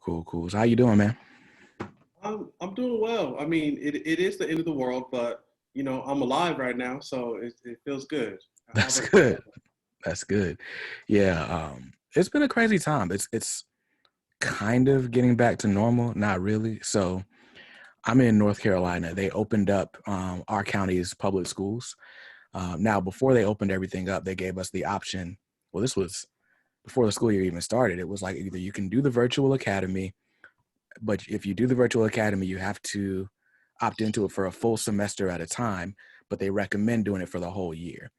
Cool. So how you doing, man? I'm doing well. I mean, it is the end of the world, but I'm alive right now, so it feels good. How That's about good. That's good. Yeah, it's been a crazy time. It's kind of getting back to normal, not really. So I'm in North Carolina. They opened up our county's public schools. Now, before they opened everything up, they gave us the option. Well, this was before the school year even started. It was like either you can do the virtual academy, but if you do the virtual academy, you have to opt into it for a full semester at a time, but they recommend doing it for the whole year.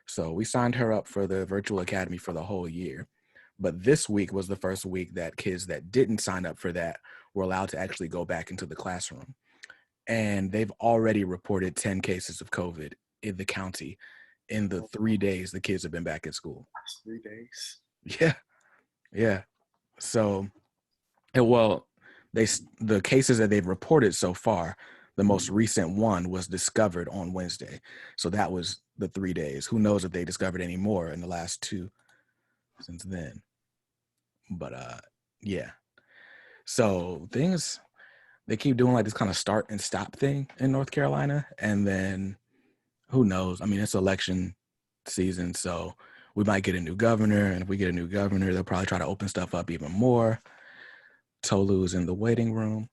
So we signed her up for the virtual academy for the whole year. But this week was the first week that kids that didn't sign up for that were allowed to actually go back into the classroom. And they've already reported 10 cases of COVID in the county in the 3 days the kids have been back at school. that's 3 days? Yeah. Yeah. So, well, the cases that they've reported so far, the most recent one was discovered on Wednesday. So that was the 3 days. Who knows if they discovered any more in the last two since then. But yeah. So things they keep doing like this kind of start and stop thing in North Carolina. And then who knows? I mean, it's election season, so we might get a new governor. And if we get a new governor, they'll probably try to open stuff up even more. Tolu's in the waiting room.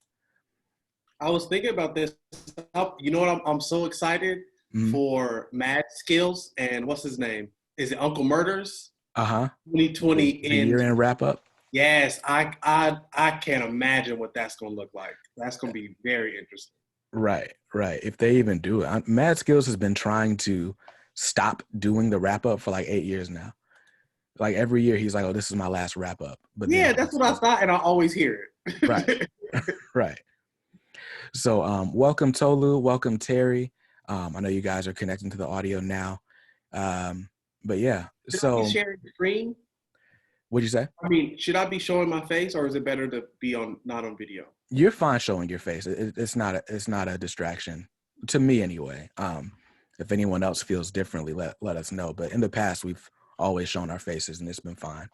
I was thinking about this. You know what? I'm so excited Mm-hmm. for Mad Skills and what's his name? Is it Uncle Murders? Uh-huh. 2020 The year-end wrap-up. yes, I can't imagine what that's gonna look like. That's gonna be very interesting. Right. If they even do it. Mad Skills has been trying to stop doing the wrap-up for like 8 years now. Like every year he's like, oh, this is my last wrap-up. But then Yeah, that's what I thought, and I always hear right. it. Right. So welcome Tolu, welcome Terry. I know you guys are connecting to the audio now. But yeah, Should I be so sharing the screen? what'd you say? I mean, should I be showing my face, or is it better to be on not on video? You're fine showing your face. It's not a distraction to me anyway. If anyone else feels differently, let us know. But in the past, we've always shown our faces, and it's been fine.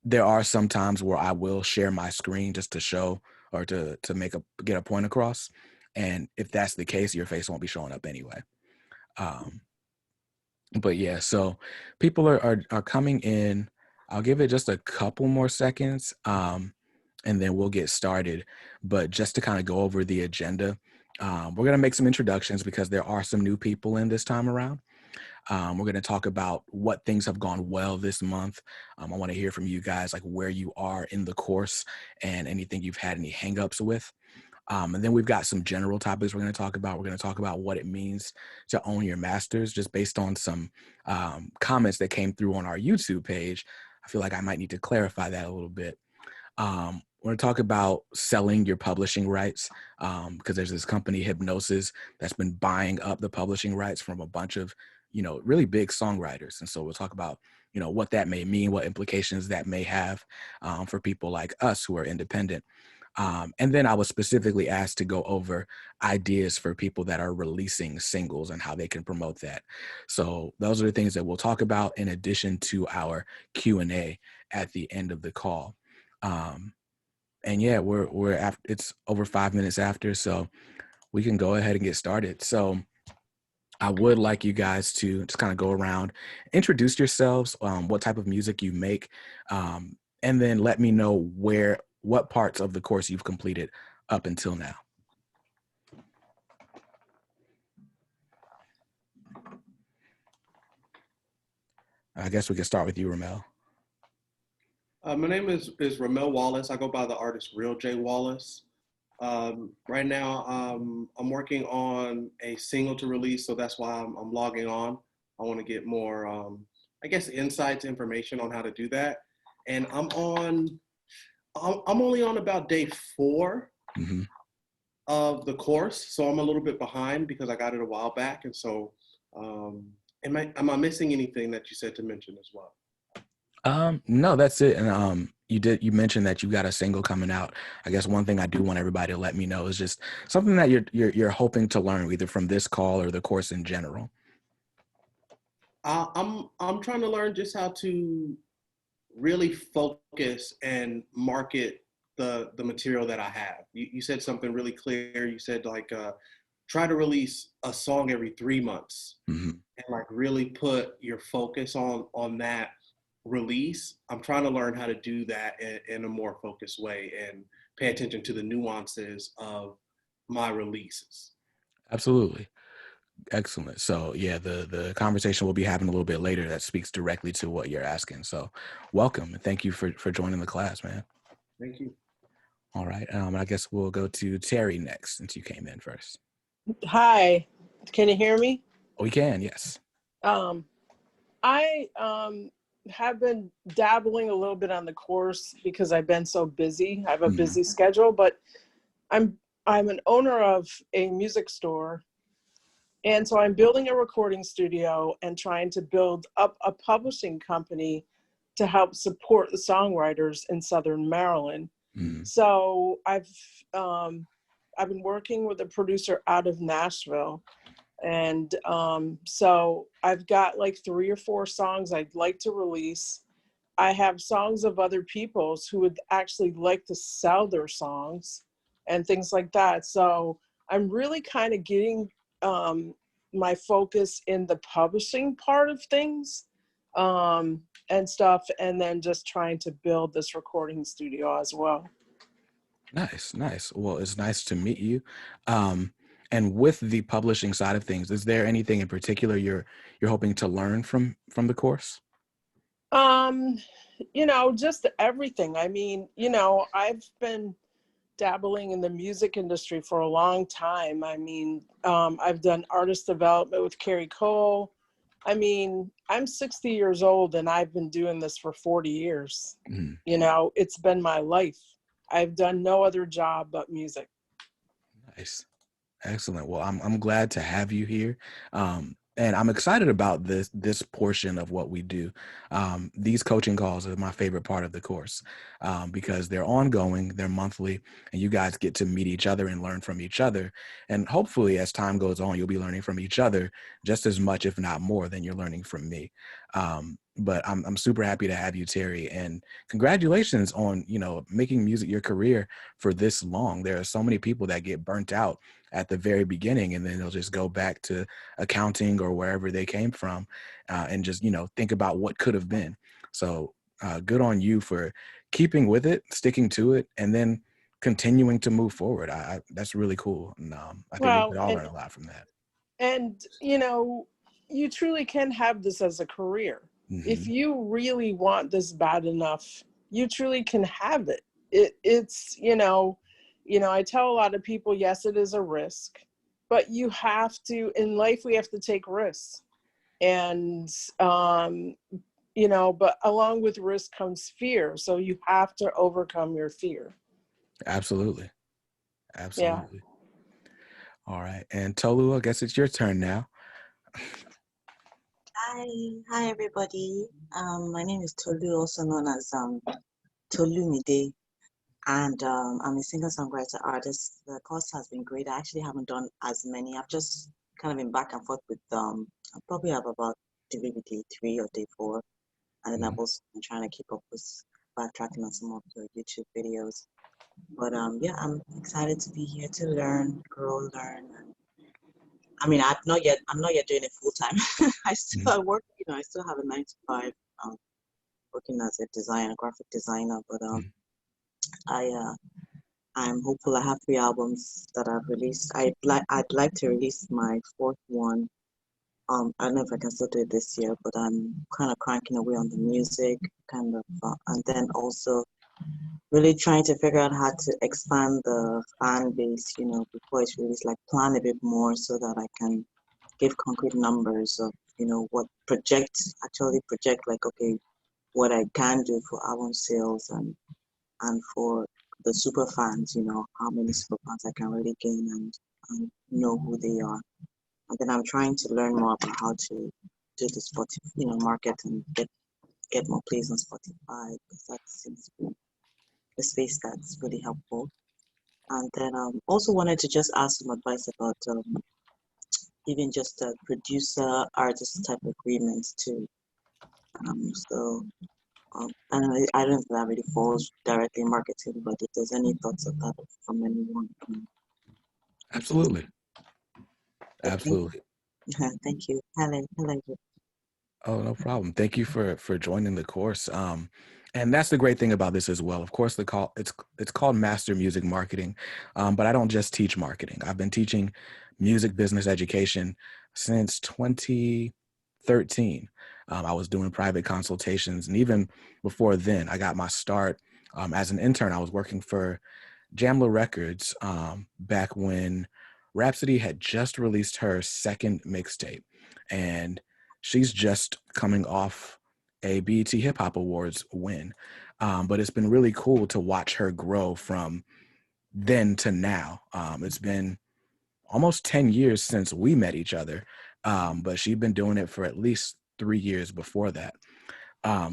There are some times where I will share my screen just to show or to get a point across, and if that's the case, your face won't be showing up anyway. But yeah, so people are coming in. I'll give it just a couple more seconds. And then we'll get started. But just to kind of go over the agenda, we're going to make some introductions because there are some new people in this time around. We're going to talk about what things have gone well this month. I want to hear from you guys, like where you are in the course and anything you've had any hangups with. And then we've got some general topics we're going to talk about. We're going to talk about what it means to own your masters, just based on some comments that came through on our YouTube page. I feel like I might need to clarify that a little bit. We're going to talk about selling your publishing rights because there's this company, Hypnosis, that's been buying up the publishing rights from a bunch of, really big songwriters. And so we'll talk about, what that may mean, what implications that may have for people like us who are independent. And then I was specifically asked to go over ideas for people that are releasing singles and how they can promote that. So those are the things that we'll talk about in addition to our Q&A at the end of the call. And yeah, we're after, it's over 5 minutes after, so we can go ahead and get started. So I would like you guys to just kind of go around, introduce yourselves, what type of music you make, and then let me know what parts of the course you've completed up until now. I guess we can start with you, Ramel. My name is Ramel Wallace. I go by the artist Real J Wallace. Right now, I'm working on a single to release, so that's why I'm logging on. I want to get more, I guess, insights, information on how to do that. And I'm only on about day 4 of the course, so I'm a little bit behind because I got it a while back. And so, am I missing anything that you said to mention as well? No, that's it. And you mentioned that you got a single coming out. I guess one thing I do want everybody to let me know is just something that you're hoping to learn either from this call or the course in general. I'm trying to learn just how to really focus and market the material that I have. You said something really clear. You said like try to release a song every 3 months Mm-hmm. and like really put your focus on that release. I'm trying to learn how to do that in a more focused way and pay attention to the nuances of my releases. Absolutely. Excellent. So yeah, the conversation we'll be having a little bit later that speaks directly to what you're asking. So welcome and thank you for joining the class, man. Thank you. All right. I guess we'll go to Terry next since you came in first. Hi, can you hear me? We can, yes. Um, I have been dabbling a little bit on the course because I've been so busy. I have a Mm-hmm. busy schedule, but I'm an owner of a music store, and so I'm building a recording studio and trying to build up a publishing company to help support the songwriters in Southern Maryland. Mm-hmm. So I've been working with a producer out of Nashville. And so I've got like 3 or 4 songs I'd like to release. I have songs of other people's who would actually like to sell their songs and things like that. So I'm really kind of getting my focus in the publishing part of things and stuff, and then just trying to build this recording studio as well. Nice, nice. Well, it's nice to meet you. And with the publishing side of things, is there anything in particular you're hoping to learn from the course? Just everything. I mean, I've been dabbling in the music industry for a long time. I mean, I've done artist development with Carrie Cole. I mean, I'm 60 years old and I've been doing this for 40 years. Mm, It's been my life. I've done no other job but music. nice. Excellent. Well, I'm glad to have you here. And I'm excited about this portion of what we do. These coaching calls are my favorite part of the course because they're ongoing, they're monthly, and you guys get to meet each other and learn from each other. And hopefully, as time goes on, you'll be learning from each other just as much, if not more, than you're learning from me. But I'm super happy to have you, Terry, and congratulations on making music your career for this long. There are so many people that get burnt out at the very beginning, and then they'll just go back to accounting or wherever they came from and just, think about what could have been. So good on you for keeping with it, sticking to it, and then continuing to move forward. That's really cool. And I think we Well, could all learn a lot from that. and you truly can have this as a career. If Mm-hmm. you really want this bad enough, you truly can have it. It's I tell a lot of people, yes, it is a risk, but you have to, in life, we have to take risks. And, but along with risk comes fear. So you have to overcome your fear. Absolutely. Yeah. Absolutely. All right. And Tolu, I guess it's your turn now. Hi everybody. My name is Tulu, also known as Tolumide, and I'm a singer-songwriter artist. The course has been great. I actually haven't done as many. I've just kind of been back and forth with I probably have about maybe day 3 or day 4, and then I've also been trying to keep up with backtracking on some of the YouTube videos. But yeah, I'm excited to be here to learn, grow, learn. I mean, I'm not yet doing it full time. I still work, I still have a 9 to 5, working as a graphic designer. But I'm hopeful. I have 3 albums that I've released. I'd like to release my 4th one. I don't know if I can still do it this year, but I'm kind of cranking away on the music, and then also really trying to figure out how to expand the fan base, before it's released, like plan a bit more so that I can give concrete numbers of, what actually project, like, okay, what I can do for album sales and for the super fans, how many super fans I can really gain and know who they are. And then I'm trying to learn more about how to do the Spotify, market and get more plays on Spotify, because that seems to be a space that's really helpful. And then also wanted to just ask some advice about even just a producer artist type agreement too. So And I don't think that really falls directly in marketing, but if there's any thoughts of that from anyone, Absolutely. but Absolutely. thank you. Hello. Oh, no problem. Thank you for joining the course. And that's the great thing about this as well. Of course, it's called Master Music Marketing, but I don't just teach marketing. I've been teaching music business education since 2013. I was doing private consultations, and even before then, I got my start as an intern. I was working for Jamla Records back when Rhapsody had just released her second mixtape, and she's just coming off a BET Hip Hop Awards win. But it's been really cool to watch her grow from then to now. It's been almost 10 years since we met each other, but she'd been doing it for at least 3 years before that.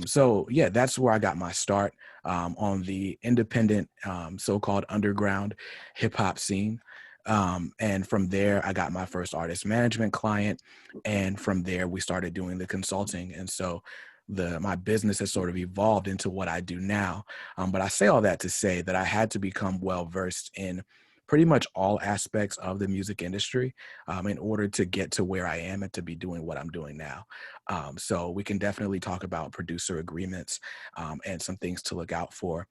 So yeah, that's where I got my start on the independent, so-called underground hip hop scene. And from there, I got my first artist management client. And from there, we started doing the consulting. And so my business has sort of evolved into what I do now. But I say all that to say that I had to become well-versed in pretty much all aspects of the music industry in order to get to where I am and to be doing what I'm doing now. So we can definitely talk about producer agreements and some things to look out for.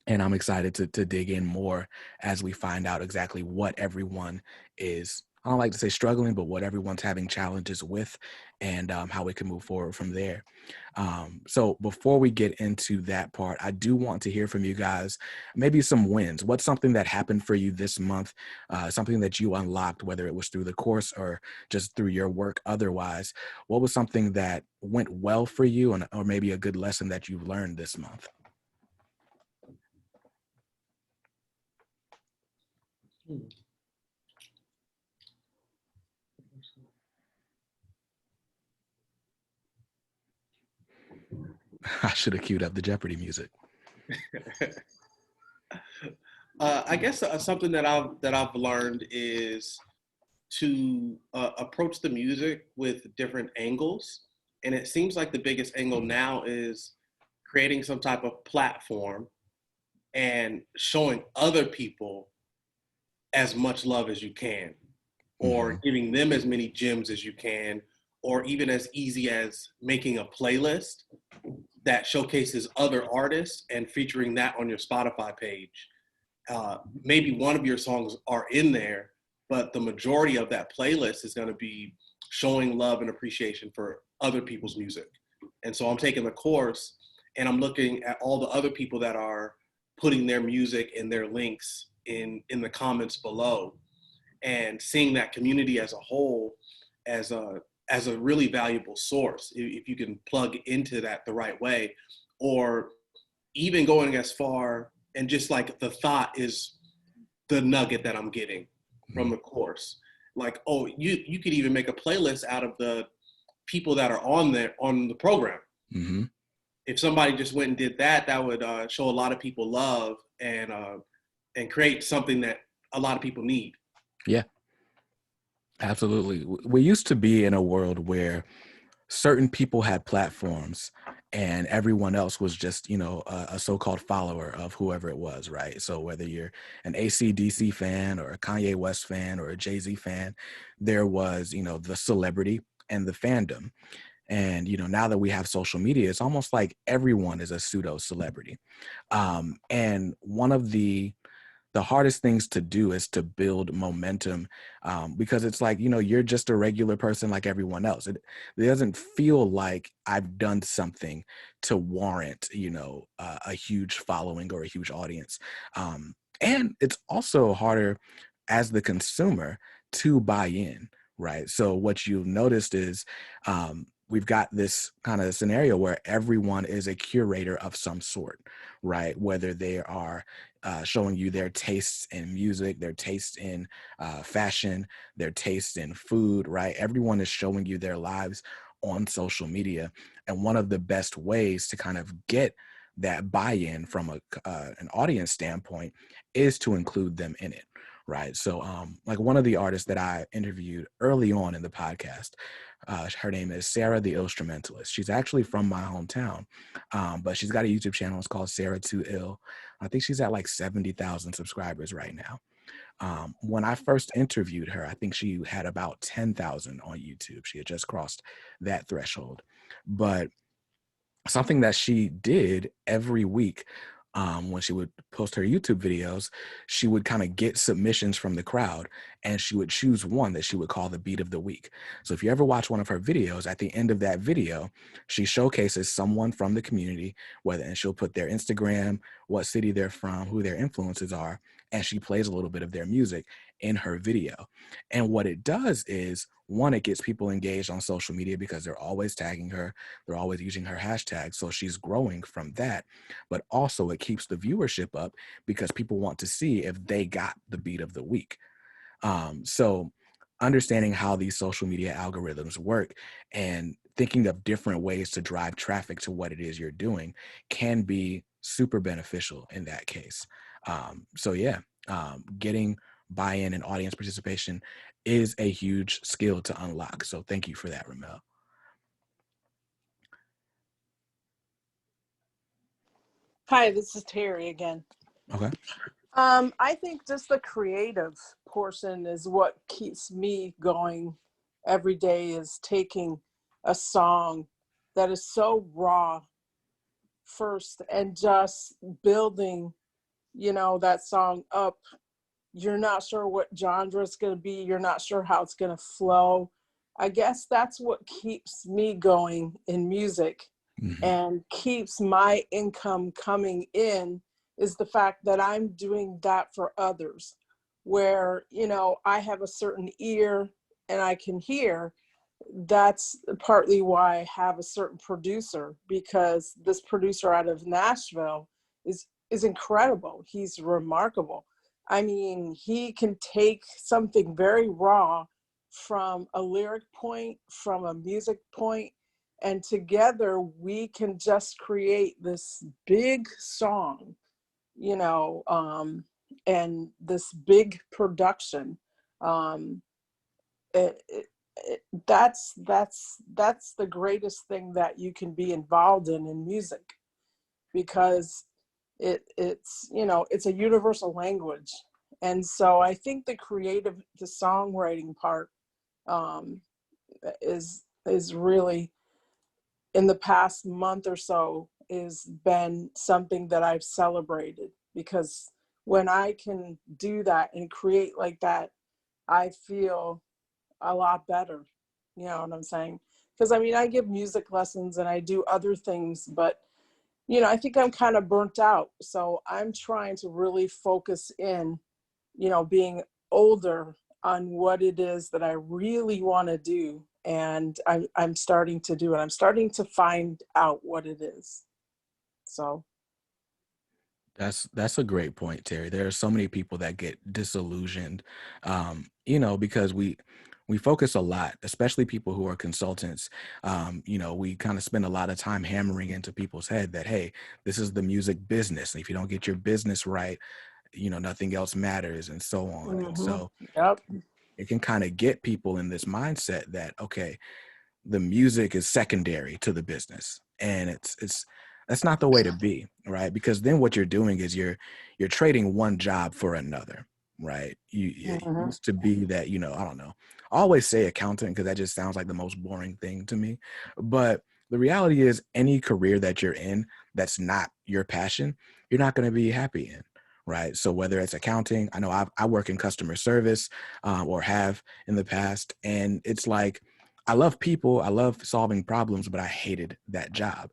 And I'm excited to dig in more as we find out exactly what everyone is, I don't like to say struggling, but what everyone's having challenges with, and how we can move forward from there. So before we get into that part, I do want to hear from you guys, maybe some wins. What's something that happened for you this month, something that you unlocked, whether it was through the course or just through your work otherwise? What was something that went well for you, or maybe a good lesson that you've learned this month? I should have queued up the Jeopardy music. I guess something that I've learned is to approach the music with different angles, and it seems like the biggest angle now is creating some type of platform and showing other people as much love as you can, or giving them as many gems as you can, or even as easy as making a playlist that showcases other artists and featuring that on your Spotify page. Maybe one of your songs are in there, but the majority of that playlist is going to be showing love and appreciation for other people's music. And so I'm taking the course and I'm looking at all the other people that are putting their music and their links in the comments below, and seeing that community as a whole as a really valuable source if you can plug into that the right way, or even going as far and just like the thought is the nugget that I'm getting from the course. Like, oh, you could even make a playlist out of the people that are on there on the program. Mm-hmm. If somebody just went and did that, that would show a lot of people love and create something that a lot of people need. Yeah, absolutely. We used to be in a world where certain people had platforms and everyone else was just, a so-called follower of whoever it was, right? So whether you're an AC/DC fan or a Kanye West fan or a Jay-Z fan, there was, the celebrity and the fandom. And, now that we have social media, it's almost like everyone is a pseudo celebrity. And one of the hardest things to do is to build momentum, because it's like, you're just a regular person like everyone else. It doesn't feel like I've done something to warrant, a huge following or a huge audience. And it's also harder as the consumer to buy in, right? So what you've noticed is we've got this kind of scenario where everyone is a curator of some sort, right? Whether they are showing you their tastes in music, their tastes in fashion, their tastes in food, right? Everyone is showing you their lives on social media. And one of the best ways to kind of get that buy-in from an audience standpoint is to include them in it, right? So like one of the artists that I interviewed early on in the podcast, Her name is Sarah the Instrumentalist. She's actually from my hometown, but she's got a YouTube channel. It's called Sarah Too Ill. I think she's at like 70,000 subscribers right now. When I first interviewed her, I think she had about 10,000 on YouTube. She had just crossed that threshold. But something that she did every week, when she would post her YouTube videos, she would kind of get submissions from the crowd, and she would choose one that she would call the beat of the week. So if you ever watch one of her videos, at the end of that video, she showcases someone from the community, and she'll put their Instagram, what city they're from, who their influences are, and she plays a little bit of their music in her video. And what it does is, one, it gets people engaged on social media because they're always tagging her, they're always using her hashtag, so she's growing from that. But also it keeps the viewership up because people want to see if they got the beat of the week. So understanding how these social media algorithms work and thinking of different ways to drive traffic to what it is you're doing can be super beneficial in that case. So yeah, getting buy-in and audience participation is a huge skill to unlock. So thank you for that, Ramel. Hi, this is Terry again. Okay. I think just the creative portion is what keeps me going every day, is taking a song that is so raw first and just building, that song up. You're not sure what genre it's going to be. You're not sure how it's going to flow. I guess that's what keeps me going in music, Mm-hmm. and keeps my income coming in, is the fact that I'm doing that for others, where, I have a certain ear and I can hear. That's partly why I have a certain producer, because this producer out of Nashville is incredible. He's remarkable. I mean, he can take something very raw from a lyric point, from a music point, and together we can just create this big song, and this big production. Um, it, it, that's the greatest thing that you can be involved in music, because it's a universal language. And so I think the songwriting part, is really, in the past month or so, has been something that I've celebrated, because when I can do that and create like that, I feel a lot better. You know what I'm saying? Because I give music lessons and I do other things, but I think I'm kind of burnt out. So I'm trying to really focus in, being older, on what it is that I really want to do. And I'm starting to do it. I'm starting to find out what it is. So. That's a great point, Terry. There are so many people that get disillusioned, because we focus a lot, especially people who are consultants. We kind of spend a lot of time hammering into people's head that, hey, this is the music business. And if you don't get your business right, nothing else matters, and so on. Mm-hmm. And so Yep. it can kind of get people in this mindset that, okay, the music is secondary to the business, and it's that's not the way to be, right? Because then what you're doing is you're trading one job for another, right? It Mm-hmm. used to be that, I don't know, I always say accountant because that just sounds like the most boring thing to me, but the reality is any career that you're in that's not your passion, you're not going to be happy in, right? So whether it's accounting, I know I work in customer service, or have in the past, and it's like, I love people, I love solving problems, but I hated that job,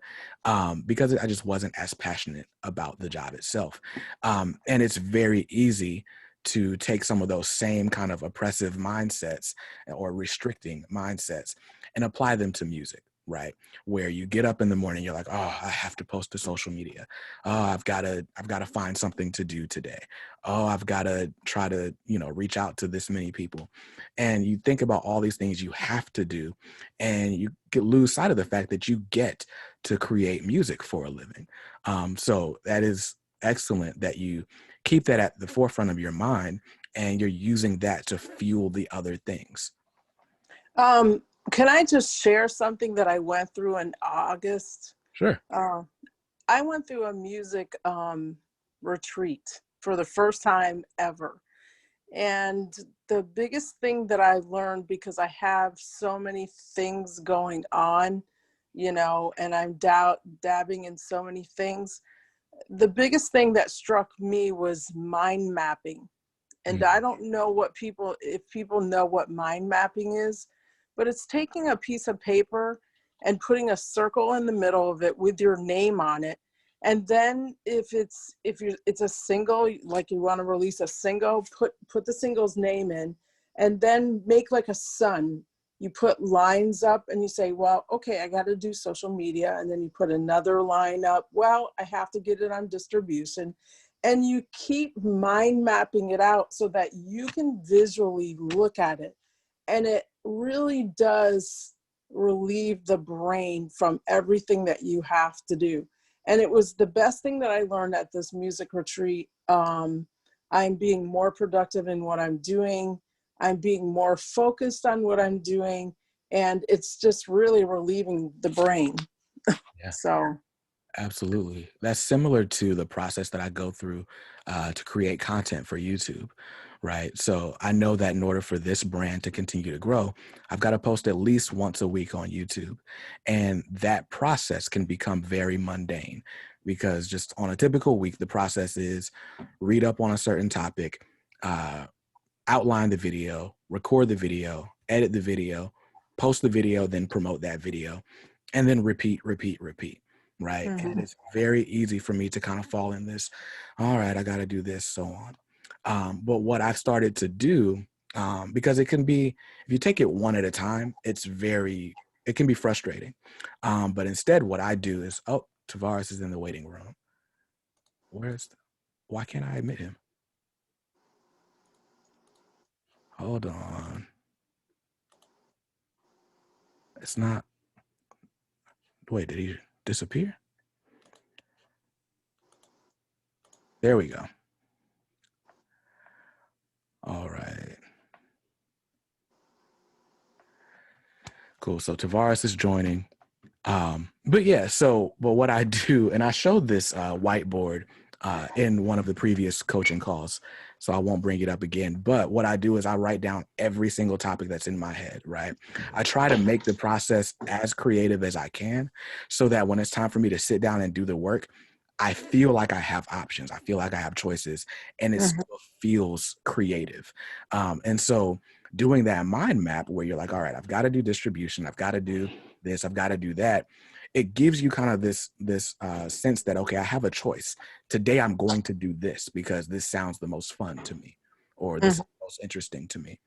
because I just wasn't as passionate about the job itself. And it's very easy to take some of those same kind of oppressive mindsets or restricting mindsets and apply them to music, right? Where you get up in the morning, you're like, oh, I have to post to social media. Oh, I've got to find something to do today. Oh, I've got to try to, reach out to this many people. And you think about all these things you have to do, and you lose sight of the fact that you get to create music for a living. So that is excellent that you keep that at the forefront of your mind, and you're using that to fuel the other things. Can I just share something that I went through in August? Sure. I went through a music retreat for the first time ever. And the biggest thing that I learned, because I have so many things going on, you know, and I'm dabbing in so many things, the biggest thing that struck me was mind mapping. And I don't know if people know what mind mapping is, but it's taking a piece of paper and putting a circle in the middle of it with your name on it. And then if it's a single, like you want to release a single, put the single's name in, and then make like a sun. You put lines up and you say, well, okay, I got to do social media. And then you put another line up. Well, I have to get it on distribution. And you keep mind mapping it out so that you can visually look at it. And it really does relieve the brain from everything that you have to do. And it was the best thing that I learned at this music retreat. I'm being more productive in what I'm doing. I'm being more focused on what I'm doing. And it's just really relieving the brain. Yeah. So. Absolutely. That's similar to the process that I go through to create content for YouTube, right? So I know that in order for this brand to continue to grow, I've got to post at least once a week on YouTube. And that process can become very mundane because just on a typical week, the process is read up on a certain topic, outline the video, record the video, edit the video, post the video, then promote that video, and then repeat, right? Mm-hmm. And it's very easy for me to kind of fall in this, all right, I got to do this, so on. But what I've started to do, because it can be, if you take it one at a time, it can be frustrating. But instead, what I do is, oh, Tavares is in the waiting room. Why can't I admit him? Hold on. It's not, wait, did he disappear? There we go. All right. Cool. So Tavares is joining. But what I do, and I showed this whiteboard in one of the previous coaching calls, so I won't bring it up again. But what I do is I write down every single topic that's in my head, right? I try to make the process as creative as I can so that when it's time for me to sit down and do the work, I feel like I have options. I feel like I have choices, and it still feels creative. And so doing that mind map where you're like, all right, I've got to do distribution. I've got to do this. I've got to do that. It gives you kind of this sense that, okay, I have a choice. Today I'm going to do this because this sounds the most fun to me, or this is the most interesting to me.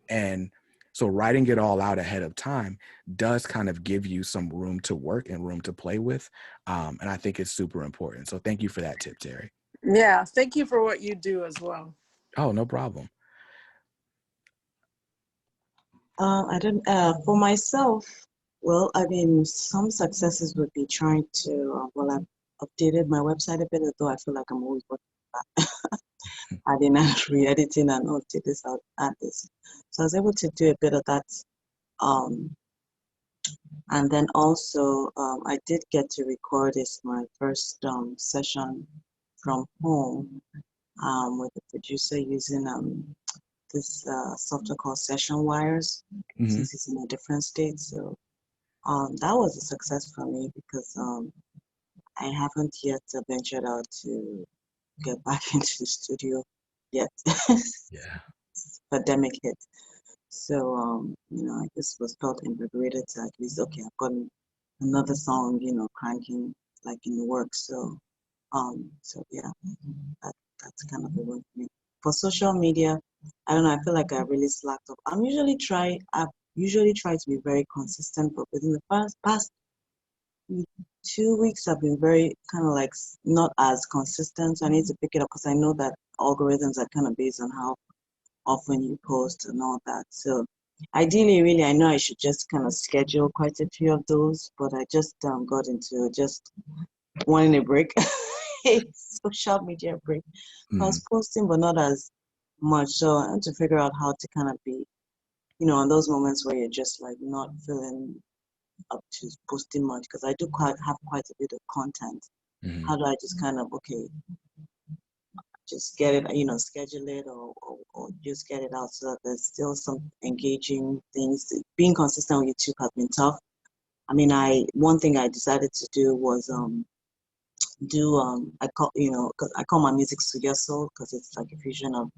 And so writing it all out ahead of time does kind of give you some room to work and room to play with. And I think it's super important. So thank you for that tip, Terry. Yeah, thank you for what you do as well. Oh, no problem. For myself, well, I mean, some successes would be trying to, I've updated my website a bit, although I feel like I'm always working on that. Adding and re-editing and take this out, add this. So I was able to do a bit of that. And then also, I did get to record my first session from home with the producer using this software called Session Wires, since it's in a different state. So that was a success for me because I haven't yet ventured out to get back into the studio yet. Yeah. Pandemic hit. So, I just was felt invigorated to at least, okay, I've got another song, cranking like in the works. So yeah, that's kind of the one for me. For social media, I don't know, I feel like I really slacked up. I've usually tried to be very consistent, but within the past 2 weeks, I've been very kind of like not as consistent. So I need to pick it up because I know that algorithms are kind of based on how often you post and all that. So ideally, really, I know I should just kind of schedule quite a few of those, but I just got into just wanting a break, a social media break. I was posting, but not as much. So I had to figure out how to kind of be on those moments where you're just like not feeling up to posting much, because I do have quite a bit of content. Mm-hmm. How do I just kind of, okay, just get it, schedule it, or just get it out so that there's still some engaging things. Being consistent with YouTube has been tough. I mean, one thing I decided to do was cause I call my music Suya Soul, because it's like a fusion of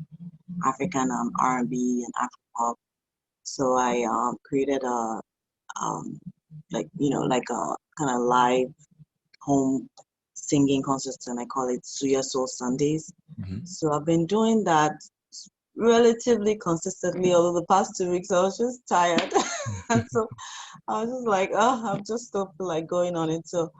African R&B and Afro pop. So I created a like a kind of live home singing concerts, and I call it Suya Soul Sundays. Mm-hmm. So I've been doing that relatively consistently, although the past 2 weeks I was just tired. And so I was just like, oh, I'm just still feel like going on it. So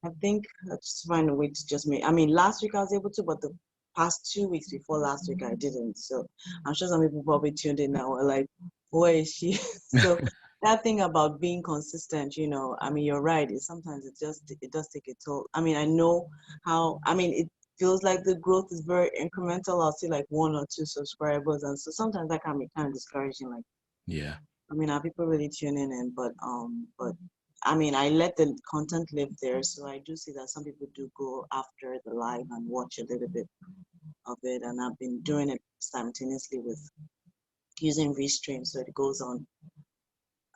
I think I just find a way to just make, I mean, last week I was able to, but the past 2 weeks before last week I didn't. So I'm sure some people probably tuned in now were like, where is she? So that thing about being consistent, I mean, you're right. Sometimes it does take a toll. I mean, I know how, I mean, it feels like the growth is very incremental. I'll see like 1 or 2 subscribers. And so sometimes that can be kind of discouraging. Like, Yeah. I mean, are people really tuning in? But I mean, I let the content live there, so I do see that some people do go after the live and watch a little bit of it, and I've been doing it simultaneously with using Restream, so it goes on,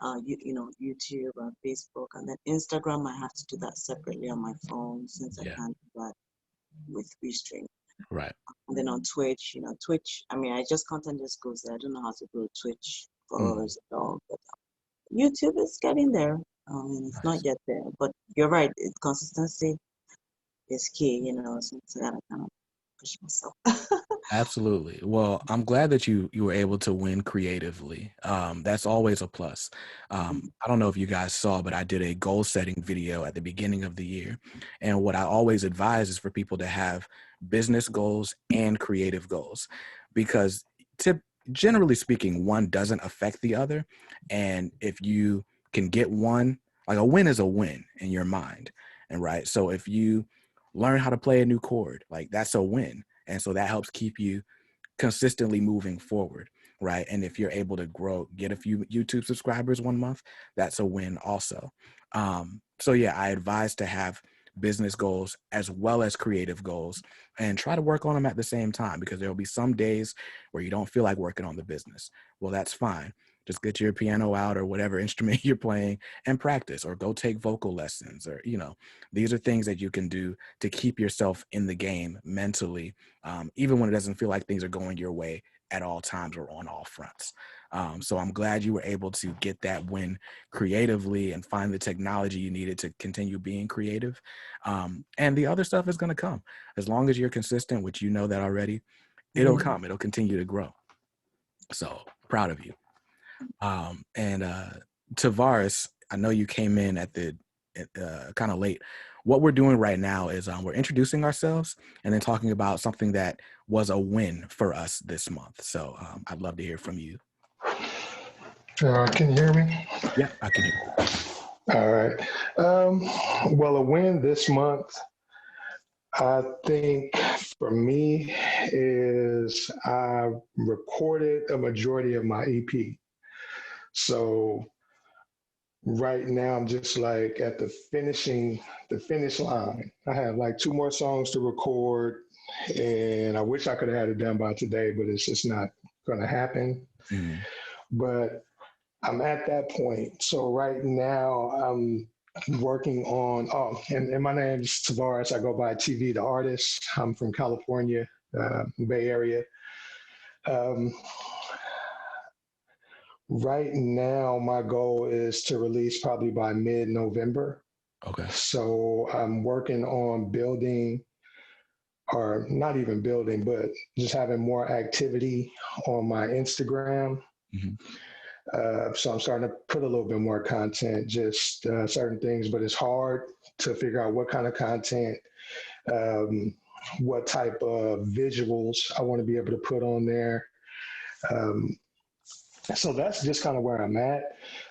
YouTube and Facebook, and then Instagram. I have to do that separately on my phone since I Yeah. can't do that with Restream. Right. And then on Twitch, Twitch. I mean, content just goes there. I don't know how to grow Twitch followers at all, but YouTube is getting there. I mean, it's not Nice. yet there, but you're right. Consistency is key, so I gotta kind of push myself. Absolutely. Well, I'm glad that you were able to win creatively. That's always a plus. I don't know if you guys saw, but I did a goal setting video at the beginning of the year. And what I always advise is for people to have business goals and creative goals, because generally speaking, one doesn't affect the other. And if you can get one, like a win is a win in your mind. And right. So if you learn how to play a new chord, like that's a win. And so that helps keep you consistently moving forward, right? And if you're able to get a few YouTube subscribers 1 month, that's a win also. So yeah, I advise to have business goals as well as creative goals, and try to work on them at the same time, because there will be some days where you don't feel like working on the business. Well, that's fine. Just get your piano out or whatever instrument you're playing and practice, or go take vocal lessons, or, these are things that you can do to keep yourself in the game mentally, even when it doesn't feel like things are going your way at all times or on all fronts. So I'm glad you were able to get that win creatively and find the technology you needed to continue being creative. And the other stuff is going to come. As long as you're consistent, which you know that already, it'll come. It'll continue to grow. So proud of you. And Tavares, I know you came in at the kind of late. What we're doing right now is we're introducing ourselves and then talking about something that was a win for us this month. So I'd love to hear from you. Can you hear me? Yeah, I can hear you. All right. Well, a win this month, I think for me, is I recorded a majority of my EP. So right now I'm just like at the finish line. I have like 2 more songs to record, and I wish I could have had it done by today, but it's just not going to happen. Mm-hmm. But I'm at that point. So right now I'm working on, and my name is Tavares. I go by TV, the artist. I'm from California, Bay Area. Right now, my goal is to release probably by mid-November. Okay. So I'm working on building, or not even building, but just having more activity on my Instagram. Mm-hmm. So I'm starting to put a little bit more content, just certain things, but it's hard to figure out what kind of content, what type of visuals I want to be able to put on there. So that's just kind of where I'm at.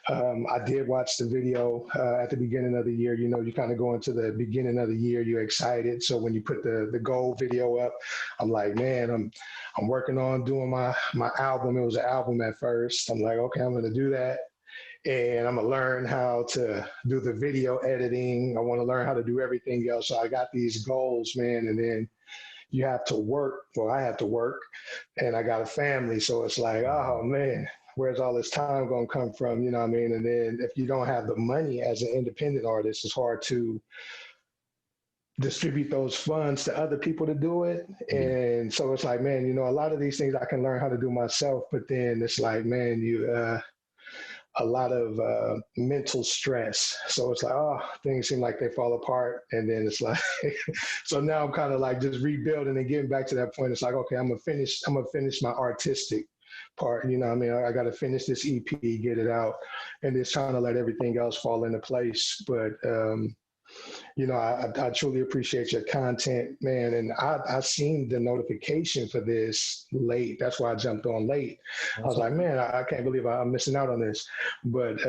I did watch the video at the beginning of the year. You know, you kind of go into the beginning of the year, you're excited. So when you put the goal video up, I'm like, man, I'm working on doing my album. It was an album at first. I'm like, okay, I'm going to do that. And I'm going to learn how to do the video editing. I want to learn how to do everything else. So I got these goals, man. And then you have to work. Well, I have to work and I got a family. So it's like, oh man, where's all this time going to come from? You know what I mean? And then if you don't have the money as an independent artist, it's hard to distribute those funds to other people to do it. And so it's like, man, you know, a lot of these things I can learn how to do myself, but then it's like, man, a lot of mental stress. So it's like, oh, things seem like they fall apart. And then it's like, so now I'm kind of like just rebuilding and getting back to that point. It's like, okay, I'm gonna finish my artistic part. You know what I mean? I got to finish this EP, get it out, and just trying to let everything else fall into place. But, you know, I truly appreciate your content, man. And I seen the notification for this late. That's why I jumped on late. I was like, man, I can't believe I'm missing out on this. But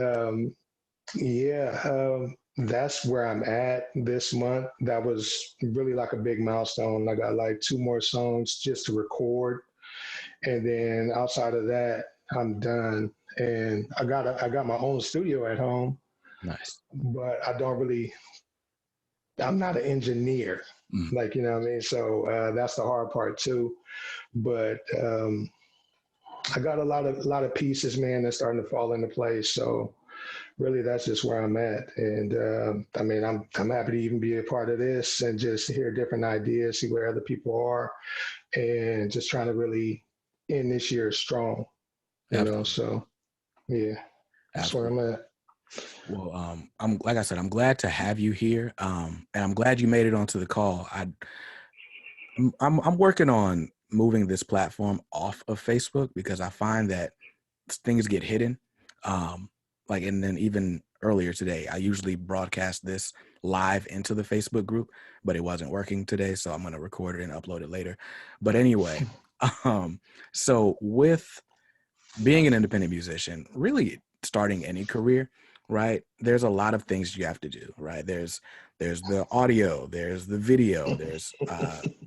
yeah, that's where I'm at this month. That was really like a big milestone. I got like 2 more songs just to record. And then outside of that, I'm done. And I got my own studio at home. Nice. But I'm not an engineer, like, you know what I mean? So that's the hard part too. But I got a lot of pieces, man, that's starting to fall into place. So really, that's just where I'm at. And I mean, I'm happy to even be a part of this and just hear different ideas, see where other people are, and just trying to really end this year strong, you know? So yeah, that's where I'm at. Well, I'm like I said, I'm glad to have you here, and I'm glad you made it onto the call. I'm working on moving this platform off of Facebook because I find that things get hidden. Like, and then even earlier today, I usually broadcast this live into the Facebook group, but it wasn't working today, so I'm gonna record it and upload it later. But anyway, so with being an independent musician, really starting any career, right? There's a lot of things you have to do, right? There's the audio, there's the video, there's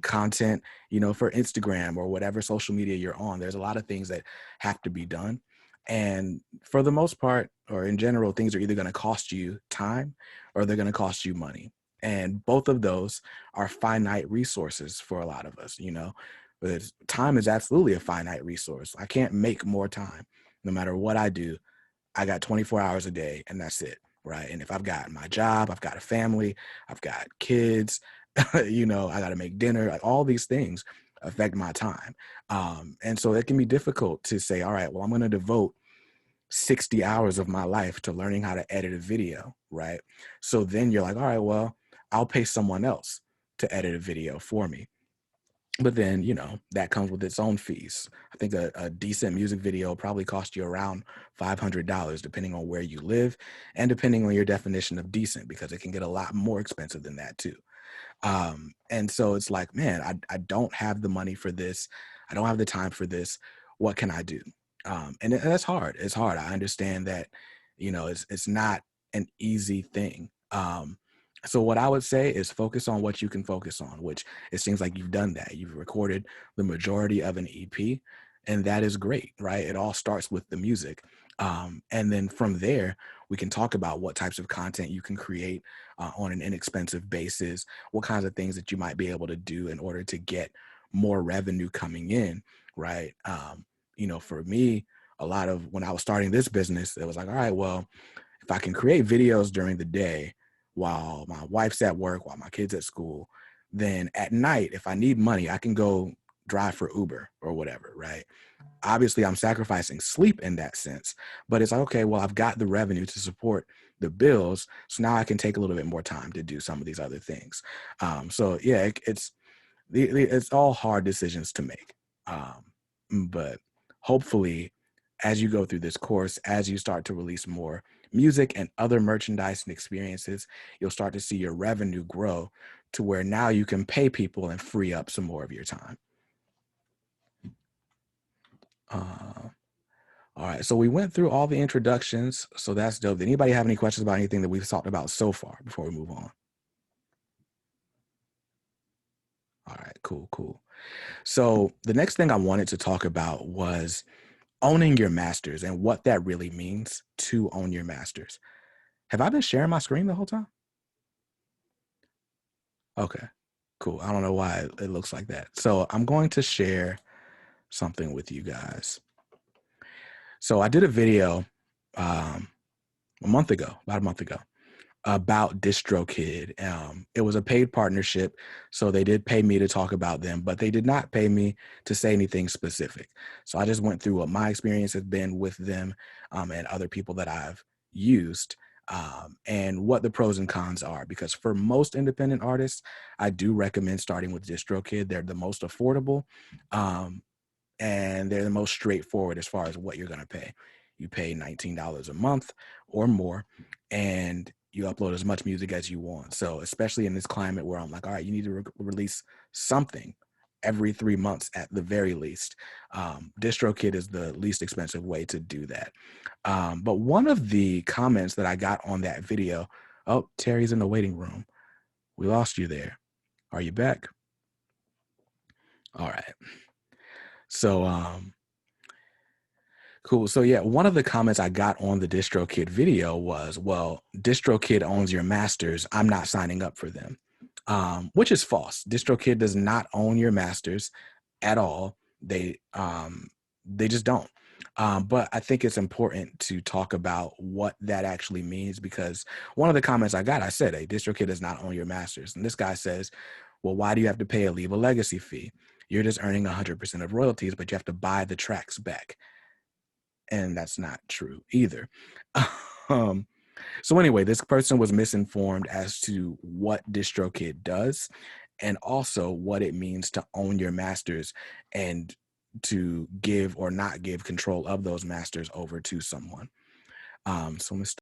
content, you know, for Instagram or whatever social media you're on. There's a lot of things that have to be done. And for the most part, or in general, things are either going to cost you time or they're going to cost you money. And both of those are finite resources for a lot of us, you know. But time is absolutely a finite resource. I can't make more time. No matter what I do, I got 24 hours a day and that's it, right? And if I've got my job, I've got a family, I've got kids, you know, I got to make dinner, like all these things affect my time. And so it can be difficult to say, all right, well, I'm going to devote 60 hours of my life to learning how to edit a video, right? So then you're like, all right, well, I'll pay someone else to edit a video for me. But then, you know, that comes with its own fees. I think a decent music video probably cost you around $500, depending on where you live and depending on your definition of decent, because it can get a lot more expensive than that too. And so it's like, man, I don't have the money for this. I don't have the time for this. What can I do? And that's hard. It's hard. I understand that, you know, it's not an easy thing. So what I would say is focus on what you can focus on, which it seems like you've done that. You've recorded the majority of an EP, and that is great, right? It all starts with the music. And then from there, we can talk about what types of content you can create on an inexpensive basis, what kinds of things that you might be able to do in order to get more revenue coming in, right? You know, for me, a lot of when I was starting this business, it was like, all right, well, if I can create videos during the day while my wife's at work, while my kids at school, then at night, if I need money, I can go drive for Uber or whatever, right? Obviously, I'm sacrificing sleep in that sense, but it's like, okay, well, I've got the revenue to support the bills, so now I can take a little bit more time to do some of these other things. So yeah, it's all hard decisions to make. But hopefully, as you go through this course, as you start to release more music and other merchandise and experiences, you'll start to see your revenue grow to where now you can pay people and free up some more of your time. All right, so we went through all the introductions, so that's dope. Did anybody have any questions about anything that we've talked about so far before we move on? All right, cool. So the next thing I wanted to talk about was owning your masters and what that really means to own your masters. Have I been sharing my screen the whole time? Okay, cool. I don't know why it looks like that. So I'm going to share something with you guys. So I did a video about a month ago, about DistroKid. It was a paid partnership, so they did pay me to talk about them, but they did not pay me to say anything specific. So I just went through what my experience has been with them and other people that I've used, and what the pros and cons are. Because for most independent artists, I do recommend starting with DistroKid. They're the most affordable, and they're the most straightforward as far as what you're going to pay. You pay $19 a month or more, and you upload as much music as you want. So especially in this climate where I'm like, all right, you need to release something every 3 months at the very least. DistroKid is the least expensive way to do that. But one of the comments that I got on that video, oh, Terry's in the waiting room. We lost you there. Are you back? All right. So, cool. So yeah, one of the comments I got on the DistroKid video was, well, DistroKid owns your masters. I'm not signing up for them, which is false. DistroKid does not own your masters at all. They just don't. But I think it's important to talk about what that actually means, because one of the comments I got, I said, hey, DistroKid does not own your masters. And this guy says, well, why do you have to pay a Leave a Legacy fee? You're just earning 100% of royalties, but you have to buy the tracks back. And that's not true either. So anyway, this person was misinformed as to what DistroKid does, and also what it means to own your masters and to give or not give control of those masters over to someone. So I'm gonna